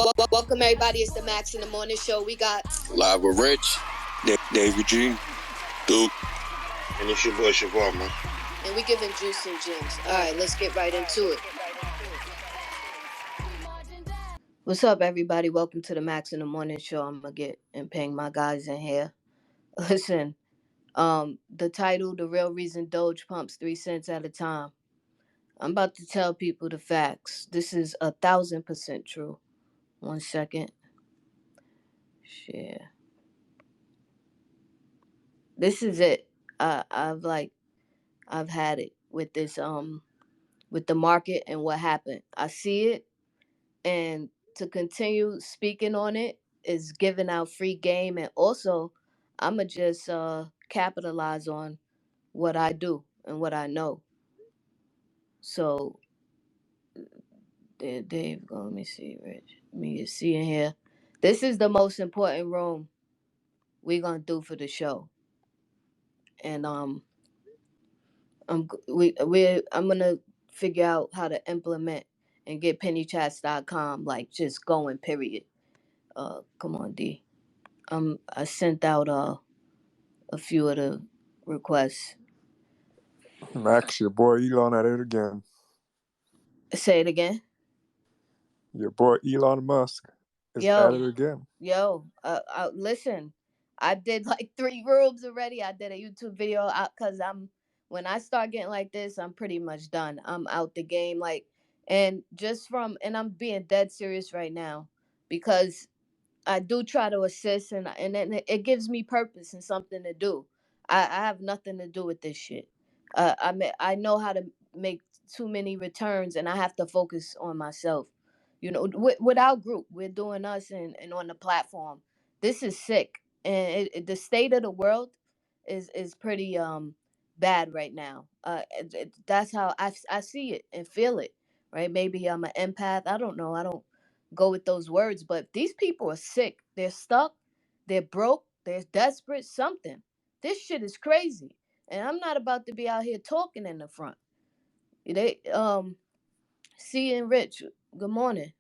Welcome everybody. It's the Max in the Morning Show. We got Live with Rich, David G, Duke, and it's your boy Siobhan, man. And we giving juice and gems. All right, let's get right into it. What's up, everybody? Welcome to the Max in the Morning Show. I'm gonna get and ping my guys in here. Listen, the title, "The Real Reason Doge Pumps 3 cents at a Time." I'm about to tell people the facts. This is 1,000% true. 1 second. Share. This is it. I've had it with this with the market and what happened. I see it, and to continue speaking on it is giving out free game, and also I'ma just capitalize on what I do and what I know. So Dave, let me see, Rich. Me see in here. This is the most important room we gonna do for the show, and I'm gonna figure out how to implement and get pennychats.com like just going. Period. Come on, D. I sent out a few of the requests. Max, your boy Elon at it again. Say it again. Your boy Elon Musk is at it again. Listen, I did like 3 rooms already. I did a YouTube video out because when I start getting like this, I'm pretty much done. I'm out the game. And I'm being dead serious right now because I do try to assist, and then it gives me purpose and something to do. I have nothing to do with this shit. I know how to make too many returns, and I have to focus on myself. With our group, we're doing us and on the platform. This is sick, and the state of the world is pretty bad right now. That's how I see it and feel it. Right? Maybe I'm an empath. I don't know. I don't go with those words, but these people are sick. They're stuck. They're broke. They're desperate. Something. This shit is crazy, and I'm not about to be out here talking in the front. They C and Rich. Good morning,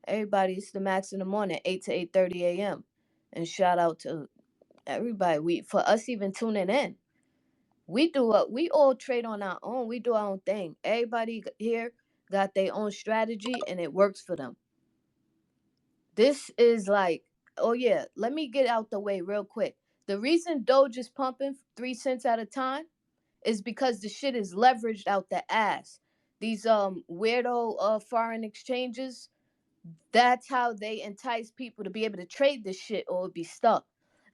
everybody. It's the Max in the Morning, 8 to 8:30 a.m. And shout out to everybody. For us even tuning in. We all trade on our own. We do our own thing. Everybody here got their own strategy, and it works for them. This is like, oh yeah, let me get out the way real quick. The reason Doge is pumping 3 cents at a time is because the shit is leveraged out the ass. These weirdo foreign exchanges, that's how they entice people to be able to trade this shit or be stuck.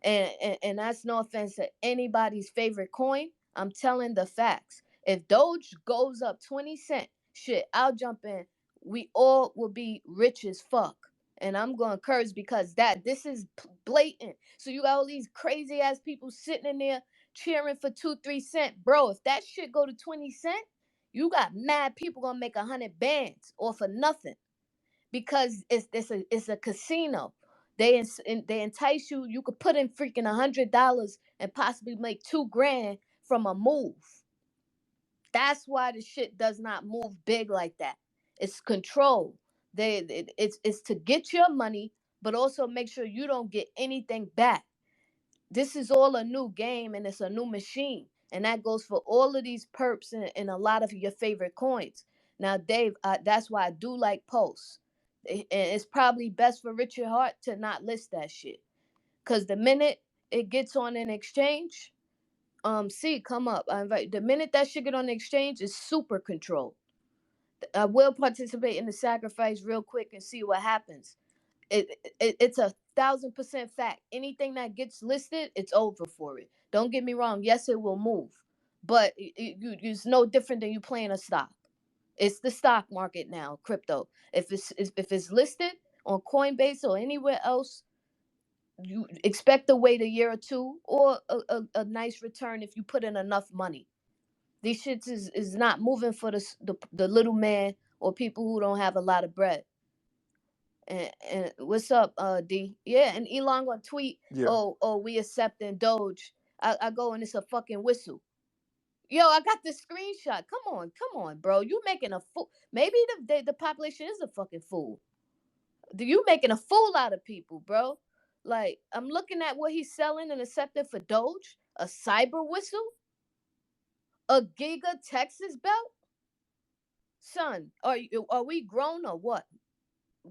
And that's no offense to anybody's favorite coin. I'm telling the facts. If Doge goes up 20 cent, shit, I'll jump in. We all will be rich as fuck. And I'm going to curse because this is blatant. So you got all these crazy ass people sitting in there cheering for 2-3 cent. Bro, if that shit go to 20 cent, you got mad people going to make 100 bands or for nothing. Because it's a casino. They entice you. You could put in freaking $100 and possibly make $2,000 from a move. That's why the shit does not move big like that. It's control. It's to get your money, but also make sure you don't get anything back. This is all a new game, and it's a new machine, and that goes for all of these perps and a lot of your favorite coins. Now, Dave, that's why I do like Pulse. And it's probably best for Richard Hart to not list that shit, because the minute it gets on an exchange, come up. I invite. The minute that shit get on the exchange, is super controlled. I will participate in the sacrifice real quick and see what happens. It's 1,000% fact. Anything that gets listed, it's over for it. Don't get me wrong. Yes, it will move, but it's no different than you playing a stock. It's the stock market now, crypto. If it's listed on Coinbase or anywhere else, you expect to wait a year or two or a nice return if you put in enough money. These shits is not moving for the little man or people who don't have a lot of bread. And what's up, D? Yeah, and Elon gonna tweet, Yeah. oh, we accepting Doge. I go and it's a fucking whistle. Yo, I got the screenshot. Come on, bro. You making a fool. Maybe the population is a fucking fool. You making a fool out of people, bro. Like, I'm looking at what he's selling and accepting for Doge, a cyber whistle, a Giga Texas belt. Son, are we grown or what?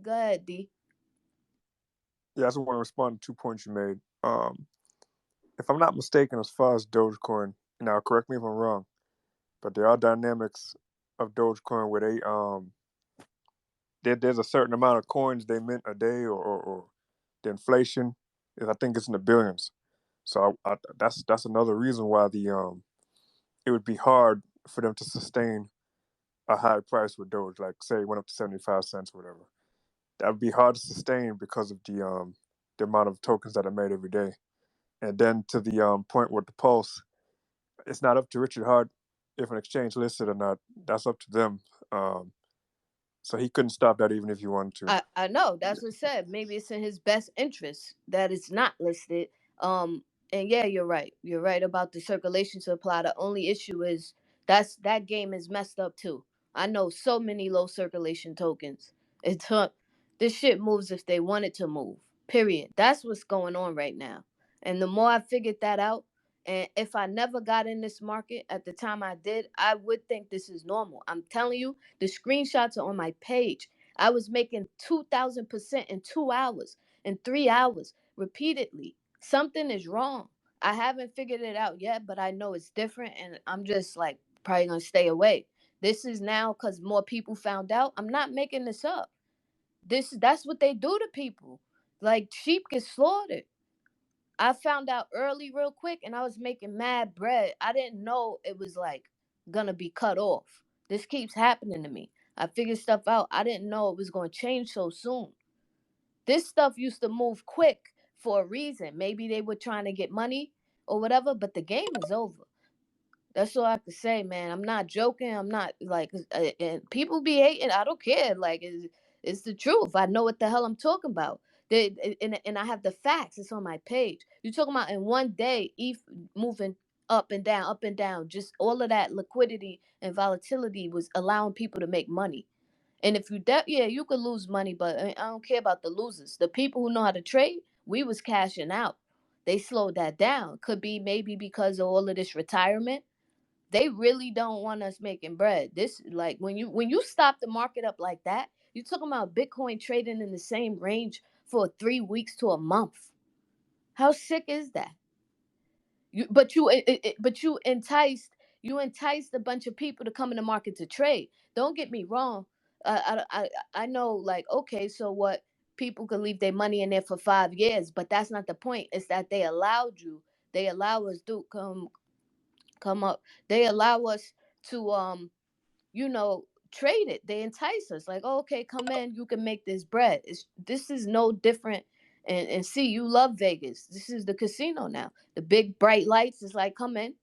Go ahead, D. Yeah, I just want to respond to 2 points you made. If I'm not mistaken, as far as Dogecoin, now correct me if I'm wrong, but there are dynamics of Dogecoin where there's a certain amount of coins they mint a day, or the inflation is, I think it's in the billions. So that's another reason why it would be hard for them to sustain a high price with Doge, like say it went up to 75 cents or whatever. That would be hard to sustain because of the amount of tokens that are made every day. And then to the point with the pulse, it's not up to Richard Hart if an exchange listed or not. That's up to them. Um, so he couldn't stop that even if he wanted to. I know that's what said. Maybe it's in his best interest that it's not listed. And yeah, you're right. You're right about the circulation supply. The only issue is that game is messed up too. I know so many low circulation tokens. It's this shit moves if they want it to move. Period. That's what's going on right now. And the more I figured that out, and if I never got in this market at the time I did, I would think this is normal. I'm telling you, the screenshots are on my page. I was making 2,000% in 2 hours, in 3 hours, repeatedly. Something is wrong. I haven't figured it out yet, but I know it's different, and I'm just like probably gonna stay away. This is now because more people found out. I'm not making this up. That's what they do to people. Like sheep get slaughtered. I found out early, real quick, and I was making mad bread. I didn't know it was like gonna be cut off. This keeps happening to me. I figured stuff out. I didn't know it was gonna change so soon. This stuff used to move quick for a reason. Maybe they were trying to get money or whatever, but the game is over. That's all I can say, man. I'm not joking. I'm not like, and people be hating. I don't care. Like, it's the truth. I know what the hell I'm talking about. And I have the facts. It's on my page. You talking about in one day, ETH moving up and down. Just all of that liquidity and volatility was allowing people to make money. And if yeah, you could lose money, but I don't care about the losers. The people who know how to trade, we was cashing out. They slowed that down. Could be maybe because of all of this retirement. They really don't want us making bread. This like when you stop the market up like that, you talking about Bitcoin trading in the same range for 3 weeks to a month. How sick is that? But you enticed a bunch of people to come in the market to trade. Don't get me wrong. I know, like, okay, so what? People can leave their money in there for 5 years, but that's not the point. It's that they allowed you. They allow us to come up. They allow us to trade it. They entice us like, oh, okay, come in, you can make this bread. This is no different. And see, you love Vegas. This is the casino now. The big bright lights is like, come in,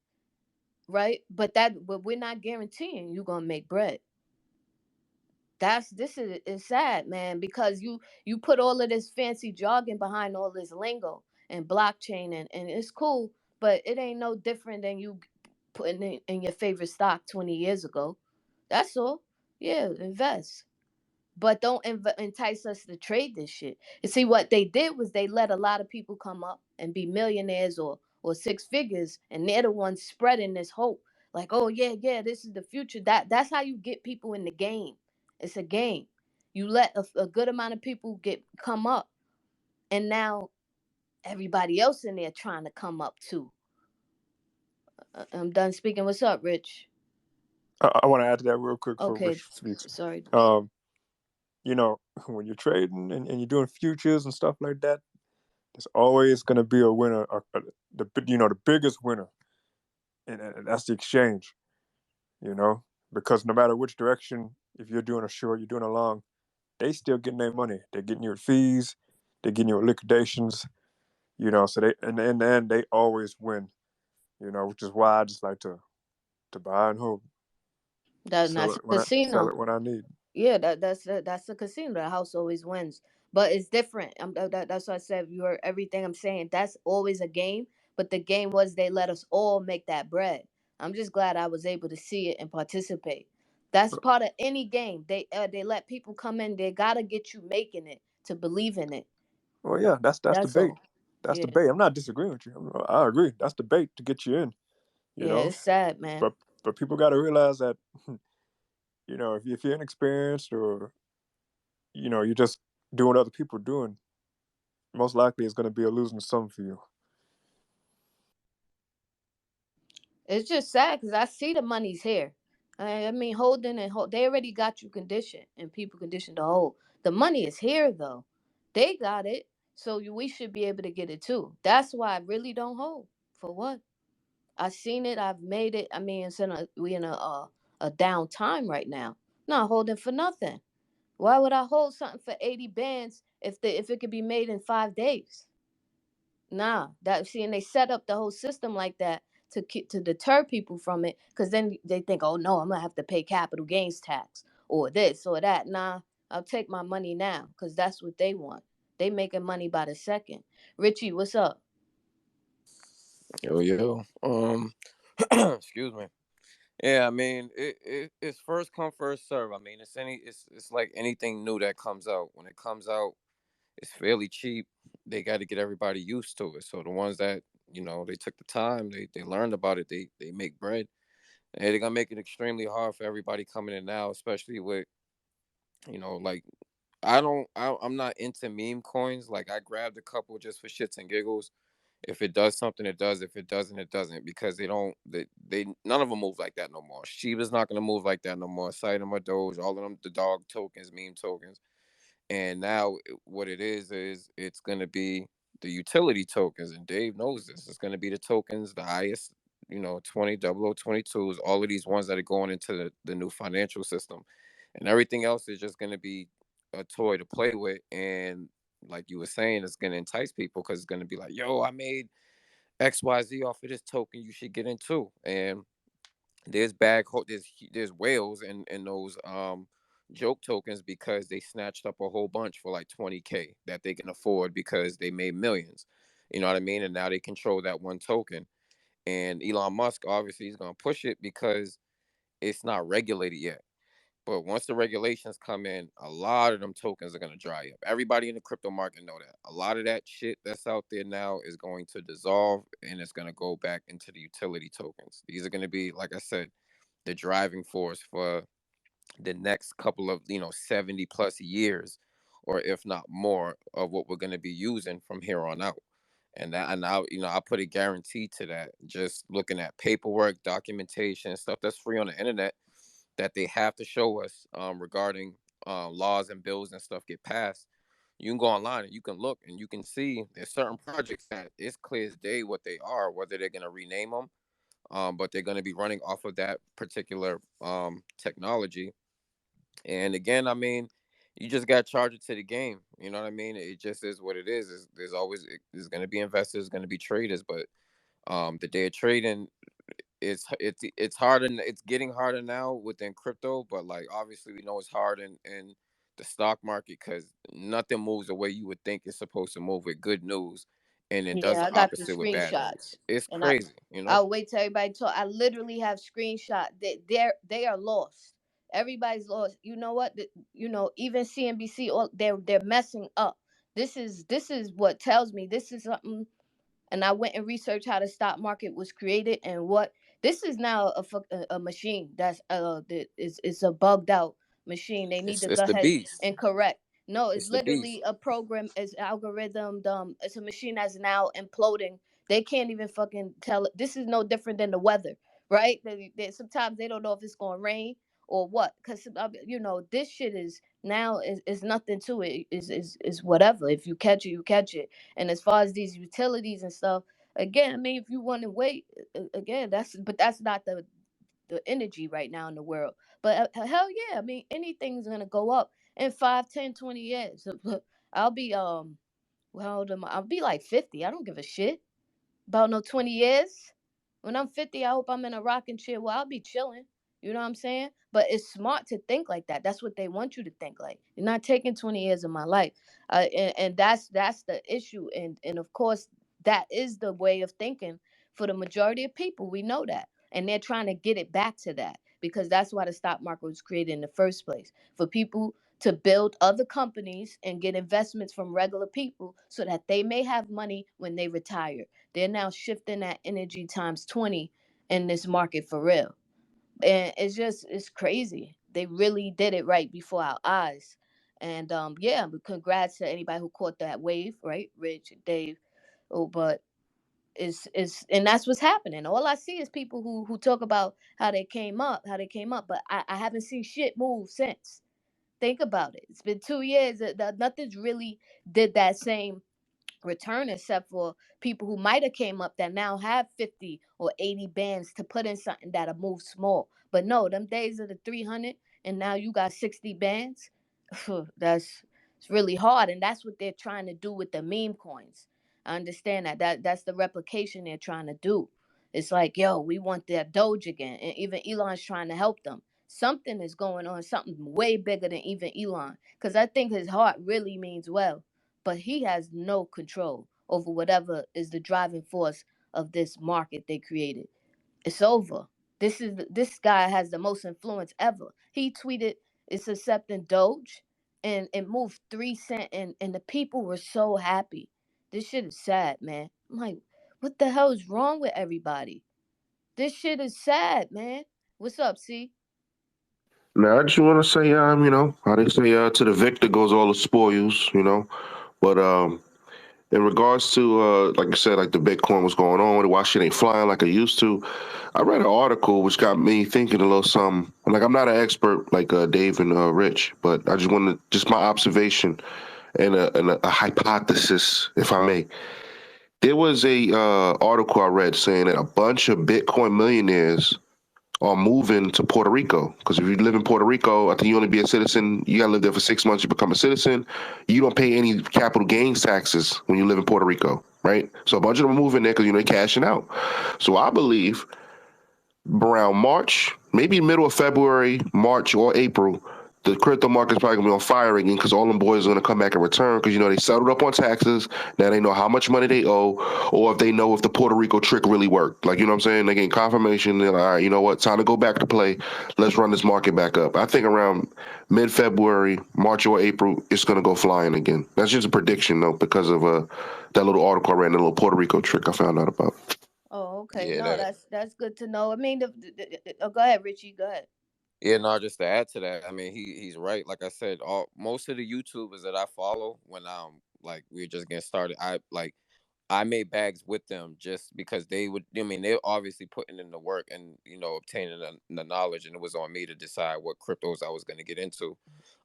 right? But we're not guaranteeing you're gonna make bread. This is sad, man, because you put all of this fancy jargon behind all this lingo and blockchain, and it's cool, but it ain't no different than you putting in your favorite stock 20 years ago. That's all. Yeah, invest. But don't entice us to trade this shit. And see, what they did was they let a lot of people come up and be millionaires or six figures, and they're the ones spreading this hope. Like, oh yeah, yeah, this is the future. That's how you get people in the game. It's a game. You let a good amount of people come up, and now everybody else in there trying to come up too. I'm done speaking. What's up, Rich? I want to add to that real quick before Okay, Rich speaks. sorry. You know, when you're trading and you're doing futures and stuff like that, there's always going to be a winner, the biggest winner, and that's the exchange. Because no matter which direction, if you're doing a short, you're doing a long, they still getting their money. They're getting your fees, they're getting your liquidations. So they, in the end, they always win. Which is why I just like to buy and hold, sell That's a it casino. when I need. Yeah, that's the casino. The house always wins, but it's different. That's why I said you heard everything I'm saying. That's always a game, but the game was they let us all make that bread. I'm just glad I was able to see it and participate. That's part of any game. They let people come in. They gotta get you making it. to believe in it. Well, yeah, that's the That's bait. all. That's the Yeah. bait. I'm not disagreeing with you. I agree. That's the bait to get you in. You Yeah, know, it's sad, man. but people got to realize that if you're inexperienced or you're just doing what other people are doing, most likely it's going to be a losing sum for you. It's just sad because I see the money's here. I mean, holding and they already got you conditioned and people conditioned to hold. The money is here though. They got it, so we should be able to get it too. That's why I really don't hold. For what? I've seen it. I've made it. I mean, we in a down time right now. Not holding for nothing. Why would I hold something for 80 bands if it could be made in 5 days? Nah, that see, and they set up the whole system like that to deter people from it, because then they think, oh no, I'm gonna have to pay capital gains tax or this or that. Nah, I'll take my money now because that's what they want. They making money by the second. Richie, what's up? Yo. Excuse me. Yeah, I mean, it's first come first serve. I mean, it's like anything new that comes out. When it comes out, it's fairly cheap. They got to get everybody used to it. So the ones that they took the time, they learned about it. They make bread. And they're gonna make it extremely hard for everybody coming in now, especially with like I'm not into meme coins. Like I grabbed a couple just for shits and giggles. If it does something, it does. If it doesn't, it doesn't. Because they none of them move like that no more. Shiba's not gonna move like that no more. Saitama Doge, all of them, the dog tokens, meme tokens. And now what it is it's gonna be the utility tokens. And Dave knows this. It's gonna be the tokens, the highest, 20 0022s, all of these ones that are going into the new financial system. And everything else is just gonna be a toy to play with. And like you were saying, it's gonna entice people because it's gonna be like, yo, I made XYZ off of this token, you should get into. And there's whales in those joke tokens because they snatched up a whole bunch for like 20K that they can afford because they made millions. You know what I mean? And now they control that one token. And Elon Musk obviously is gonna push it because it's not regulated yet. But once the regulations come in, a lot of them tokens are going to dry up. Everybody in the crypto market know that. A lot of that shit that's out there now is going to dissolve and it's going to go back into the utility tokens. These are going to be, like I said, the driving force for the next couple of, 70 plus years, or if not more, of what we're going to be using from here on out. And I put a guarantee to that. Just looking at paperwork, documentation, stuff that's free on the internet that they have to show us regarding laws and bills and stuff get passed. You can go online and you can look and you can see there's certain projects that it's clear as day what they are, whether they're going to rename them, but they're going to be running off of that particular technology. And again, I mean, you just got to charge it to the game. You know what I mean? It just is what it is. There's going to be investors, going to be traders, but the day of trading, it's hard, and it's getting harder now within crypto. But like obviously we know it's hard in the stock market because nothing moves the way you would think it's supposed to move with good news, and it does Yeah, the I got the opposite with bad news. screenshots, It's and crazy. I'll wait till everybody talk. I literally have screenshot that they are lost. Everybody's lost. You know what? Even CNBC, all they're messing up. This is what tells me this is something. And I went and researched how the stock market was created and what this is now a machine that is a bugged out machine. They need It's to it's go the ahead beast. and correct. No, it's It's the beast. literally a program, it's algorithm. It's a machine that's now imploding. They can't even fucking tell it. This is no different than the weather, right? Sometimes they don't know if it's gonna rain or what, because this shit is nothing to it. Is whatever. If you catch it, you catch it. And as far as these utilities and stuff, again, I mean, if you want to wait, again, that's not the energy right now in the world. But hell yeah, I mean, anything's gonna go up in 5, 10, 20 years. I'll be well, how old am I? I'll be like 50. I don't give a shit about no 20 years. When I'm 50, I hope I'm in a rocking chair. Well, I'll be chilling. You know what I'm saying? But it's smart to think like that. That's what they want you to think like. You're not taking 20 years of my life. And that's the issue. And of course, that is the way of thinking for the majority of people. We know that. And they're trying to get it back to that because that's why the stock market was created in the first place. For people to build other companies and get investments from regular people so that they may have money when they retire. They're now shifting that energy times 20 in this market for real. And it's crazy. They really did it right before our eyes. And yeah, congrats to anybody who caught that wave, right? Rich, Dave. Oh, but it's and that's what's happening. All I see is people who talk about how they came up, but I haven't seen shit move since. Think about it. It's been 2 years. Nothing's really did that same return except for people who might have came up that now have 50 or 80 bands to put in something that'll move small. But no, them days of the 300 and now you got 60 bands. that's it's really hard, and that's what they're trying to do with the meme coins. I understand that's the replication they're trying to do. It's like, yo, we want that Doge again, and even Elon's trying to help them. Something is going on, something way bigger than even Elon, because I think his heart really means well, but he has no control over whatever is the driving force of this market they created. It's over. This guy has the most influence ever. He tweeted it's accepting Doge, and it moved 3 cent, and the people were so happy. This shit is sad, man. I'm like, what the hell is wrong with everybody? This shit is sad, man. What's up, C? Now, I just want to say, how they say, to the victor goes all the spoils, But in regards to, like I said, like the Bitcoin was going on, why shit ain't flying like it used to. I read an article which got me thinking a little something. Like I'm not an expert like Dave and Rich, but I just wanted just my observation and a hypothesis, if I may. There was a article I read saying that a bunch of Bitcoin millionaires are moving to Puerto Rico. Because if you live in Puerto Rico, I think you only be a citizen. You gotta live there for 6 months. You become a citizen. You don't pay any capital gains taxes when you live in Puerto Rico, right? So a bunch of them are moving there because they're cashing out. So I believe around March, maybe middle of February, March or April, the crypto market's probably gonna be on fire again because all them boys are gonna come back and return because they settled up on taxes. Now they know how much money they owe, or if they know if the Puerto Rico trick really worked. Like what I'm saying, they getting confirmation. They're like, all right, you know what? Time to go back to play. Let's run this market back up. I think around mid-February, March or April, it's gonna go flying again. That's just a prediction though, because of that little article I ran, the little Puerto Rico trick I found out about. Oh, okay. Yeah, No, that. that's good to know. I mean, oh, go ahead, Richie. Go ahead. Yeah, no, just to add to that, I mean, he's right. Like I said, all most of the YouTubers that I follow, when like we are just getting started, I made bags with them just because they would. I mean, they're obviously putting in the work and obtaining the knowledge, and it was on me to decide what cryptos I was going to get into.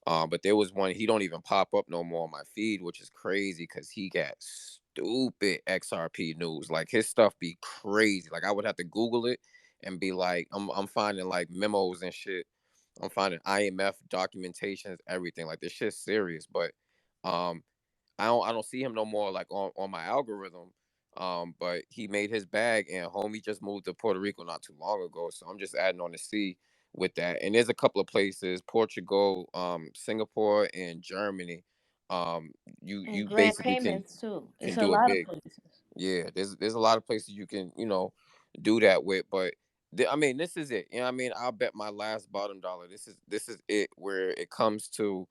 But there was one, he don't even pop up no more on my feed, which is crazy because he got stupid XRP news. Like his stuff be crazy. Like I would have to Google it and be like, I'm finding like memos and shit. I'm finding IMF documentations, everything. Like this shit's serious. But um I don't see him no more like on my algorithm. But he made his bag and homie just moved to Puerto Rico not too long ago. So I'm just adding on to see with that. And there's a couple of places, Portugal, Singapore, and Germany. Um, you And you grant basically payments too. can It's a do it lot of big. places. Yeah, there's a lot of places you can do that with, but I mean this is it. I mean I'll bet my last bottom dollar. This is it where it comes to,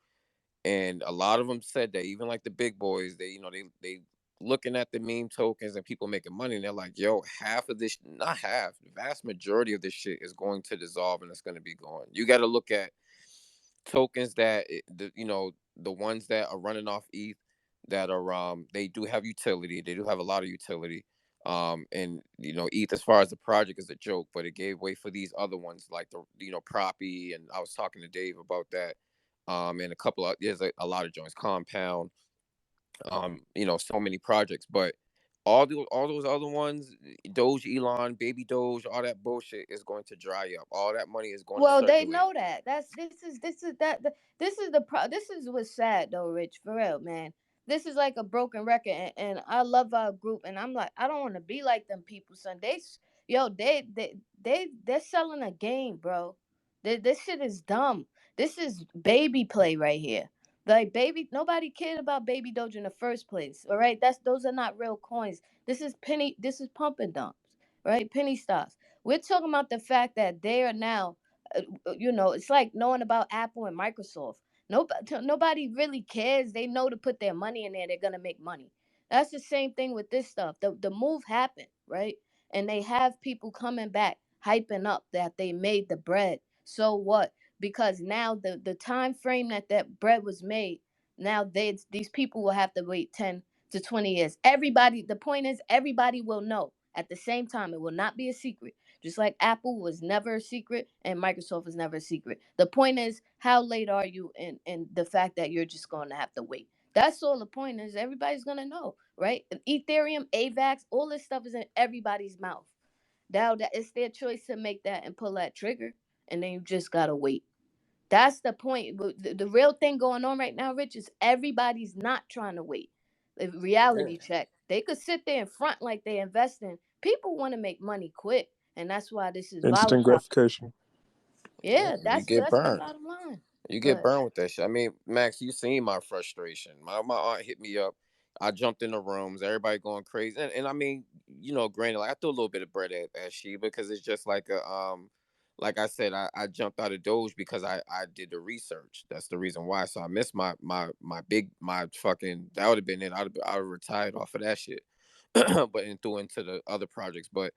and a lot of them said that even like the big boys, they looking at the meme tokens and people making money, and they're like, yo, half of this, not half, the vast majority of this shit is going to dissolve and it's going to be gone. You got to look at tokens that the ones that are running off ETH that are they do have utility. They do have a lot of utility. And ETH as far as the project is a joke, but it gave way for these other ones like the Proppy, and I was talking to Dave about that. And a couple of there's a lot of joints, Compound, so many projects, but all those other ones, Doge, Elon, Baby Doge, all that bullshit is going to dry up. All that money is going to Well, they circulate. know that. This is what's sad though, Rich. For real, man. This is like a broken record, and I love our group, and I'm like, I don't want to be like them people, son. Yo, they're selling a game, bro. This shit is dumb. This is baby play right here. Like baby, nobody cared about Baby Doge in the first place. All right, those are not real coins. This is penny. This is pump and dumps, right? Penny stocks. We're talking about the fact that they are now, it's like knowing about Apple and Microsoft. Nobody really cares. They know to put their money in there, they're gonna make money. That's the same thing with this stuff. The move happened, right? And they have people coming back hyping up that they made the bread. So what? Because now the time frame that bread was made, now these people will have to wait 10 to 20 years. Everybody, the point is, everybody will know at the same time. It will not be a secret. Just like Apple was never a secret and Microsoft was never a secret. The point is, how late are you in the fact that you're just going to have to wait? That's all the point is. Everybody's going to know, right? Ethereum, AVAX, all this stuff is in everybody's mouth. Now that it's their choice to make that and pull that trigger, and then you just got to wait. That's the point. But the real thing going on right now, Rich, is everybody's not trying to wait. The reality check. They could sit there in front like they investing. People want to make money quick, and that's why this is Instant volatile. gratification. Yeah, Yeah, you that's get that's the burned. bottom line. You get Good. burned with that shit. I mean, Max, you seen my frustration. My aunt hit me up. I jumped in the rooms, everybody going crazy. And I mean, granted, like I threw a little bit of bread at Sheba because it's just like like I said, I jumped out of Doge because I did the research. That's the reason why. So I missed my fucking, that would have been it. I'd have retired off of that shit. But and threw into the other projects. But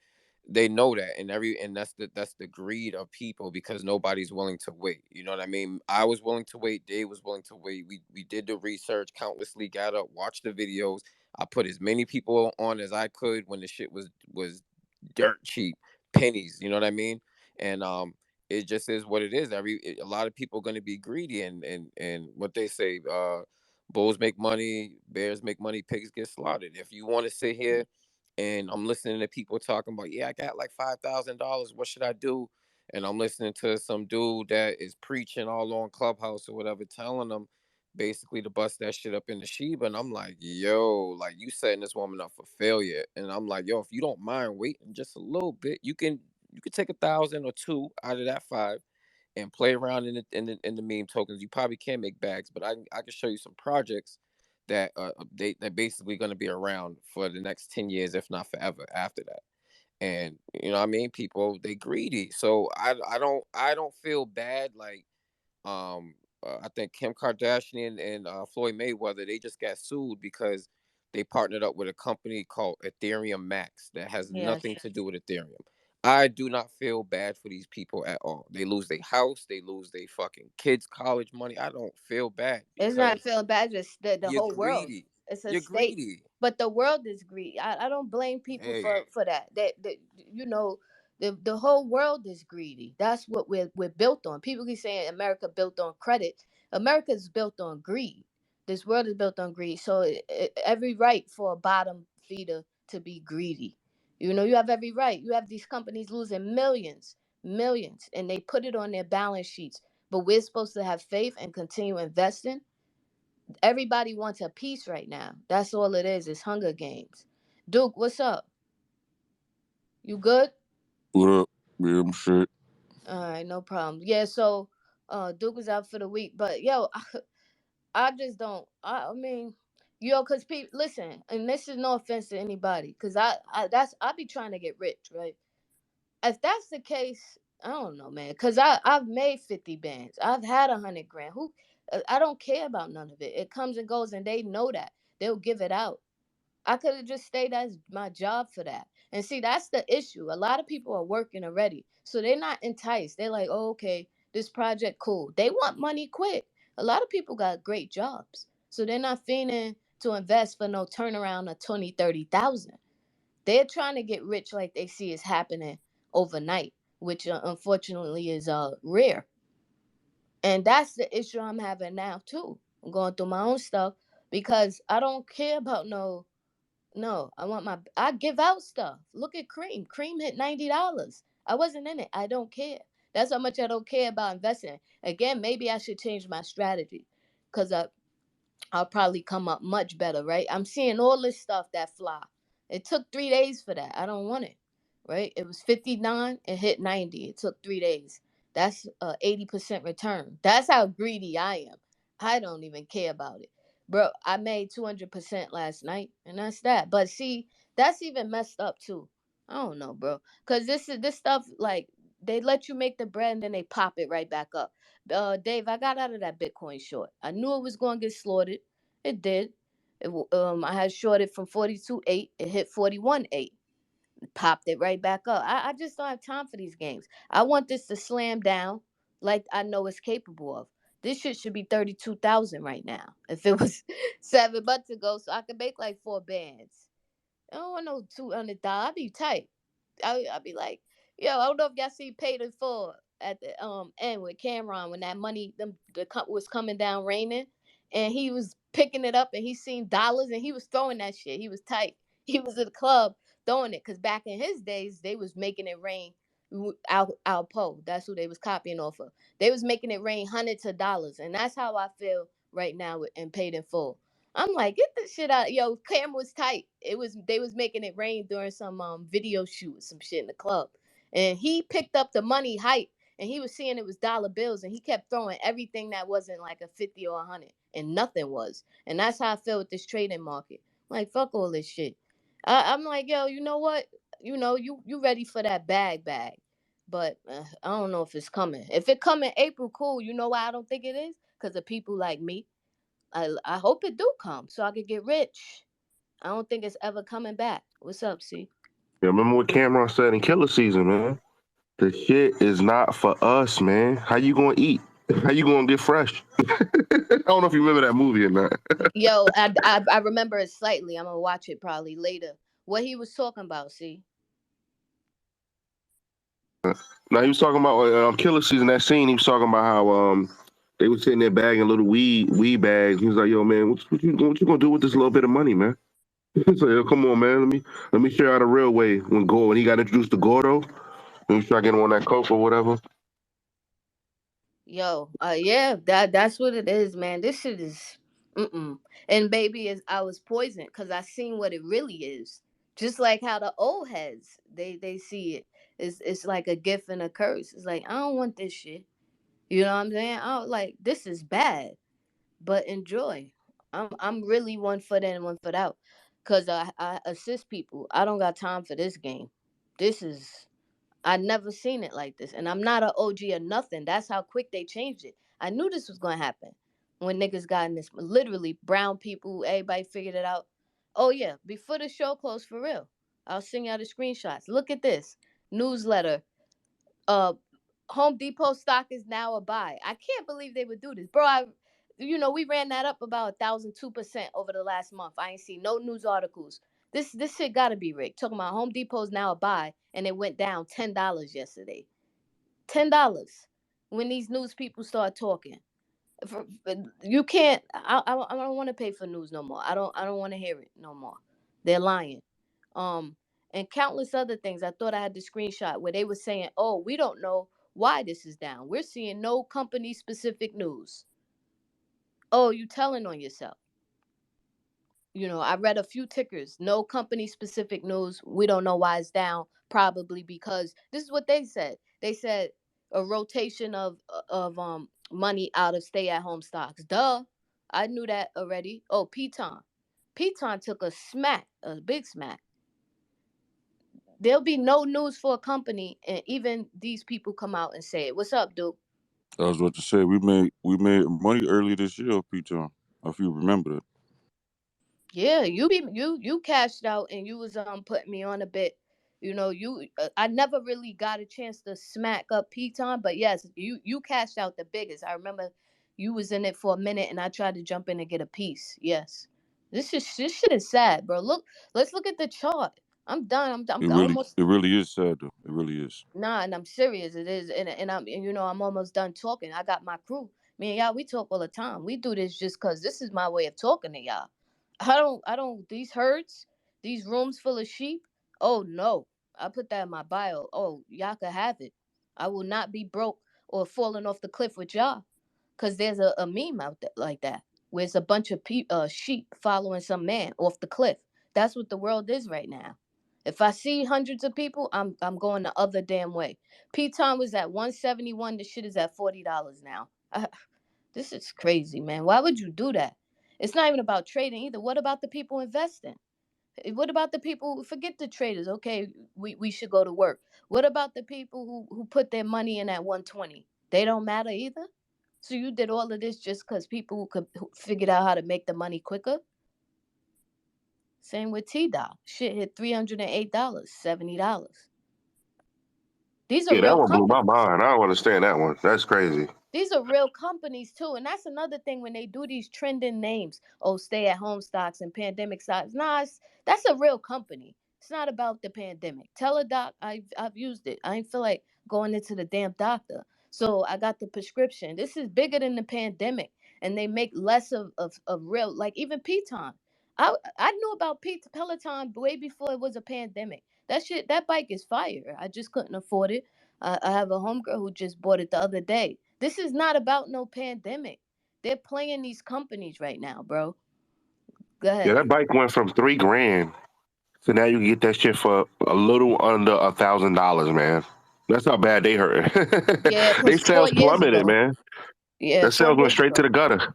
they know that, and that's the greed of people because nobody's willing to wait. You know what I mean? I was willing to wait. Dave was willing to wait. We did the research, countlessly got up, watched the videos. I put as many people on as I could when the shit was dirt cheap, pennies. You know what I mean? And it just is what it is. A lot of people are going to be greedy, and what they say, bulls make money, bears make money, pigs get slaughtered. If you want to sit here and I'm listening to people talking about, yeah, I got like $5,000. What should I do? And I'm listening to some dude that is preaching all on Clubhouse or whatever, telling them basically to bust that shit up in the Sheba. And I'm like, yo, like you setting this woman up for failure. And I'm like, yo, if you don't mind waiting just a little bit, you can take 1,000 or two out of that five and play around in the meme tokens. You probably can make bags, but I can show you some projects that they're basically going to be around for the next 10 years, if not forever after that. And you know what I mean, people, they greedy. So I don't feel bad. Like I think Kim Kardashian and Floyd Mayweather, they just got sued because they partnered up with a company called Ethereum Max that has Yes. nothing to do with Ethereum. I do not feel bad for these people at all. They lose their house, they lose their fucking kids' college money. I don't feel bad It's not because feeling bad, just the you're whole world. greedy. It's a You're state. greedy. But the world is greedy. I don't blame people Hey, for that. That the whole world is greedy. That's what we're built on. People keep saying America built on credit. America is built on greed. This world is built on greed. So every right for a bottom feeder to be greedy. You have every right. You have these companies losing millions, millions, and they put it on their balance sheets. But we're supposed to have faith and continue investing. Everybody wants a piece right now. That's all it is. It's Hunger Games. Duke, what's up? You good? What up? Yeah, I'm shit. All right, no problem. Yeah, so Duke was out for the week, but yo, I just don't. I mean, cause people listen, and this is no offense to anybody, cause I be trying to get rich, right? If that's the case, I don't know, man, cause I've made 50 bands, I've had 100 grand. I don't care about none of it. It comes and goes, and they know that. They'll give it out. I could have just stayed as my job for that. And see, that's the issue. A lot of people are working already. So they're not enticed. They're like, oh, okay, this project cool. They want money quick. A lot of people got great jobs. So they're not fiending to invest for no turnaround of 20, 30,000. They're trying to get rich like they see is happening overnight, which unfortunately is rare. And that's the issue I'm having now too. I'm going through my own stuff because I don't care about no, I give out stuff. Look at Cream. Cream hit $90. I wasn't in it. I don't care. That's how much I don't care about investing. Again, maybe I should change my strategy. Cause I'll probably come up much better, right? I'm seeing all this stuff that fly. It took 3 days for that. I don't want it, right? It was 59, it hit 90. It took 3 days. That's 80% return. That's how greedy I am. I don't even care about it. Bro, I made 200% last night, and that's that. But see, that's even messed up too. I don't know, bro. Cause this stuff like they let you make the bread and then they pop it right back up. Dave, I got out of that Bitcoin short. I knew it was going to get slaughtered. It did. I had shorted from 42.8. It hit 41.8. Popped it right back up. I just don't have time for these games. I want this to slam down like I know it's capable of. This shit should be 32,000 right now. If it was 7 months ago, so I could make like 4 bands. I don't want no $200. I'd be tight. I'd be like, yo, I don't know if y'all see Paid in Full at the end with Cameron when that money was coming down raining, and he was picking it up and he seen dollars and he was throwing that shit. He was tight. He was at the club throwing it because back in his days they was making it rain. Al Poe, that's who they was copying off of. They was making it rain hundreds of dollars, and that's how I feel right now in Paid in Full. I'm like, get this shit out. Yo, camera was tight. They was making it rain during some video shoot or some shit in the club. And he picked up the money hype and he was seeing it was dollar bills and he kept throwing everything that wasn't like a 50 or 100 and nothing was. And that's how I feel with this trading market. Like, fuck all this shit. I'm like, yo, you know what? You ready for that bag. But I don't know if it's coming. If it come in April, cool. You know why I don't think it is? Because of people like me. I hope it do come so I could get rich. I don't think it's ever coming back. What's up, C? Yeah, remember what Cameron said in Killer Season, man? The shit is not for us, man. How you gonna eat? How you gonna get fresh? I don't know if you remember that movie or not. Yo, I remember it slightly. I'm gonna watch it probably later. What he was talking about, see? Now he was talking about Killer Season. That scene, he was talking about how they were sitting there bagging little weed bags. He was like, "Yo, man, what you gonna do with this little bit of money, man?" So, yo, come on, man. Let me show you how the real way. When he got introduced to Gordo, when he was trying to get him on that coke or whatever. Yo, yeah, that's what it is, man. This shit is, and baby, is I was poisoned because I seen what it really is. Just like how the old heads they see it. It's like a gift and a curse. It's like I don't want this shit. You know what I'm saying? I don't, like this is bad. But enjoy. I'm really one foot in and one foot out, cause I assist people. I don't got time for this game. This is I never seen it like this, and I'm not an OG or nothing. That's how quick they changed it. I knew this was gonna happen when niggas got in this. Literally, brown people, everybody figured it out. Oh yeah, before the show closed for real. I'll send y'all the screenshots. Look at this newsletter. uh Home Depot stock is now a buy. I can't believe they would do this, bro. We ran that up about 1,002% over the last month. I ain't seen no news articles. This shit gotta be rigged. Talking about Home Depot's now a buy, and it went down $10 yesterday. $10 when these news people start talking. You can't. I don't want to pay for news no more. I don't want to hear it no more. They're lying. Um, and countless other things. I thought I had the screenshot where they were saying, "Oh, we don't know why this is down. We're seeing no company specific news." Oh, you telling on yourself. I read a few tickers. No company specific news. We don't know why it's down. Probably because this is what they said. They said a rotation of money out of stay at home stocks. Duh. I knew that already. Oh, Peton. Peton took a big smack. There'll be no news for a company, and even these people come out and say it. What's up, Duke? I was about to say we made money early this year, Peter. If you remember that. Yeah, you cashed out and you was putting me on a bit. I never really got a chance to smack up Peton, but yes, you cashed out the biggest. I remember you was in it for a minute, and I tried to jump in and get a piece. Yes, this shit is sad, bro. Let's look at the chart. I'm done. I'm almost. It really is sad though. It really is. Nah, and I'm serious. It is, and I'm almost done talking. I got my crew. Me and y'all, we talk all the time. We do this just cause this is my way of talking to y'all. I don't. These herds, these rooms full of sheep. Oh no, I put that in my bio. Oh, y'all could have it. I will not be broke or falling off the cliff with y'all, cause there's a meme out there like that, where it's a bunch of sheep following some man off the cliff. That's what the world is right now. If I see hundreds of people, I'm going the other damn way. Peton was at 171. The shit is at $40 now. This is crazy, man. Why would you do that? It's not even about trading either. What about the people investing? What about the people? Forget the traders. Okay, we should go to work. What about the people who put their money in at 120? They don't matter either. So you did all of this just because people who figured out how to make the money quicker. Same with T-Dot. Shit hit $308, $70. These are Yeah, that real one blew my companies. mind. I don't understand that one. That's crazy. These are real companies too, and that's another thing when they do these trending names. Oh, stay-at-home stocks and pandemic stocks. Nah, that's a real company. It's not about the pandemic. Teledoc, I've used it. I ain't feel like going into the damn doctor, so I got the prescription. This is bigger than the pandemic, and they make less of real. Like even Peloton. I knew about Peloton way before it was a pandemic. That bike is fire. I just couldn't afford it. I have a homegirl who just bought it the other day. This is not about no pandemic. They're playing these companies right now, bro. Go Yeah, ahead. that bike went from 3 grand. So now you can get that shit for a little under $1,000, man. That's how bad they hurt. Yeah, They because four sales years plummeted, ago. man. Yeah, That four sales went years straight to the ago. gutter.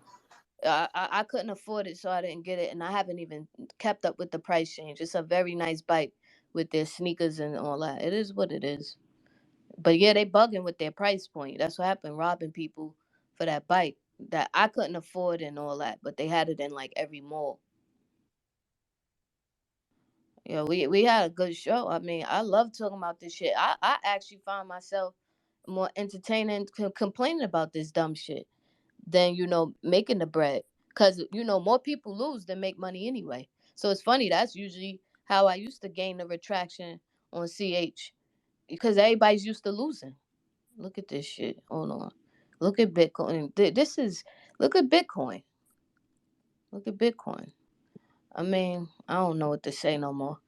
I couldn't afford it, so I didn't get it, and I haven't even kept up with the price change. It's a very nice bike with their sneakers and all that. It is what it is. But yeah, they bugging with their price point. That's what happened, robbing people for that bike that I couldn't afford and all that. But they had it in like every mall. Yeah, we had a good show. I mean, I love talking about this shit. I actually find myself more entertaining complaining about this dumb shit than making the bread, because more people lose than make money anyway. So it's funny. That's usually how I used to gain the retraction on CH, because everybody's used to losing. Look at this shit. Hold on. Look at Bitcoin. This is look at Bitcoin. Look at Bitcoin. I mean, I don't know what to say no more.